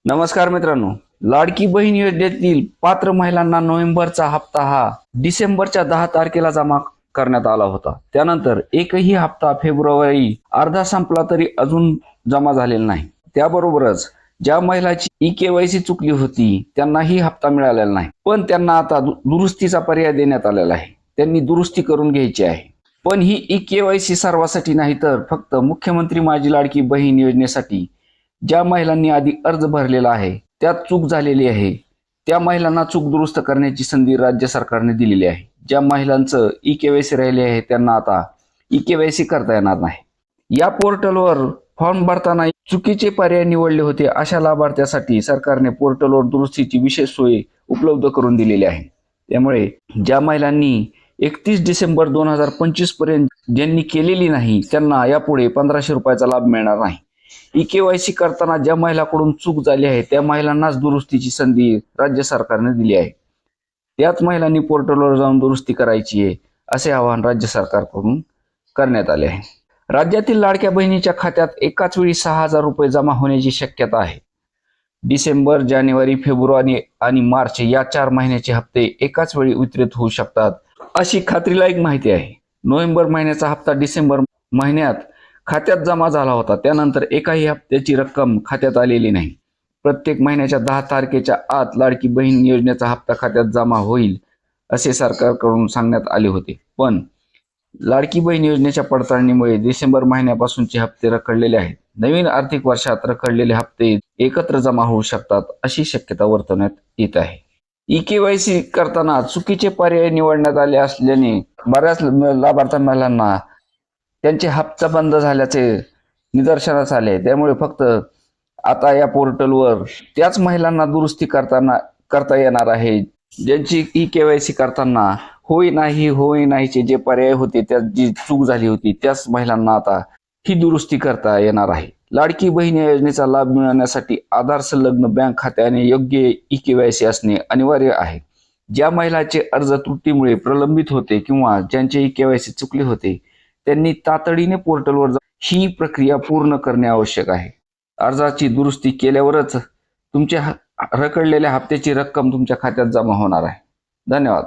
नमस्कार मित्रांनो, लाडकी बहीण योजनेतील पात्र महिलांना नोव्हेंबरचा हप्ता हा डिसेंबरच्या 10 तारखेला जमा करण्यात आला होता. त्यानंतर एकही हप्ता फेब्रुवारी अर्धा संपला तरी अजून जमा झालेला नाही. त्याबरोबरच ज्या महिलाची ई-केवायसी चुकली होती त्यांनाही हप्ता मिळालेला नाही. पण त्यांना आता दुरुस्तीचा पर्याय देण्यात आलेला आहे. त्यांनी दुरुस्ती करून घ्यायची आहे. पण ही ई-केवायसी सर्वांसाठी नाही तर फक्त मुख्यमंत्री माझी लाडकी बहीण योजनेसाठी ज्या महिलांनी आधी अर्ज भरलेला आहे त्यात चूक झालेली आहे त्या महिलांना चूक दुरुस्त करण्याची संधी राज्य सरकारने दिलेली आहे. ज्या महिलांचं ई-केवायसी राहिले आहे त्यांना आता ई-केवायसी करता येणार नाही. या पोर्टलवर फॉर्म भरताना चुकीचे पर्याय निवडले होते अशा लाभार्थ्यासाठी सरकारने पोर्टलवर दुरुस्तीची विशेष सोय उपलब्ध करून दिलेली आहे. त्यामुळे ज्या महिलांनी 31 डिसेंबर 2025 पर्यंत ज्यांनी केलेली नाही त्यांना यापुढे 1500 रुपयाचा लाभ मिळणार नाही. ई-केवायसी करताना ज्या महिलांकडून चूक झाली आहे त्या महिलांनाच दुरुस्तीची संधी राज्य सरकारने दिली आहे. त्याच महिलांनी पोर्टलवर जाऊन दुरुस्ती करायची आहे असे आवाहन राज्य सरकारकडून करण्यात आले आहे. राज्यातील लाडक्या बहिणीच्या खात्यात एकाच वेळी 6000 रुपये जमा होण्याची शक्यता आहे. डिसेंबर, जानेवारी, फेब्रुवारी आणि मार्च या 4 महिन्याचे हप्ते एकाच वेळी वितरित होऊ शकतात अशी खात्रीलायक माहिती आहे. नोव्हेंबर महिन्याचा हप्ता डिसेंबर महिन्यात खात्यात जमा झाला होता. त्यानंतर एकाही हप्त्याची रक्कम खात्यात आलेली नाही. प्रत्येक महिन्याच्या 10 तारखेच्या आत लाडकी बहीण योजनेचा हप्ता खात्यात जमा होईल असे सरकारकडून सांगण्यात आले होते. पण लाडकी बहीण योजनेच्या पडताळणीमुळे डिसेंबर महिन्यापासूनचे हप्ते रखडलेले आहेत. नवीन आर्थिक वर्षात रखडलेले हप्ते एकत्र जमा होऊ शकतात अशी शक्यता वर्तवण्यात येत आहे. ई-केवायसी करताना चुकीचे पर्याय निवडण्यात आले असल्याने बऱ्याच लाभार्थी महिलांना त्यांचे हप्ता बंद झाल्याचे निदर्शनास आले. त्यामुळे फक्त आता या पोर्टलवर त्याच महिलांना दुरुस्ती करता येणार आहे ज्यांची ई-केवायसी करताना होय नाहीचे जे पर्याय होते, त्यात जी चूक झाली होती त्याच महिलांना आता ही दुरुस्ती करता येणार आहे. लाडकी बहीण योजनेचा लाभ मिळवण्यासाठी आधार संलग्न बँक खात्याने योग्य ई-केवायसी असणे अनिवार्य आहे. ज्या महिलांचे अर्ज त्रुटीमुळे प्रलंबित होते किंवा ज्यांचे ई-केवायसी चुकले होते त्यांनी तातडीने पोर्टलवर ही प्रक्रिया पूर्ण करणे आवश्यक आहे. अर्जाची दुरुस्ती केल्यावरच तुमच्या रखडलेल्या हप्त्याची रक्कम तुमच्या खात्यात जमा होणार आहे. धन्यवाद.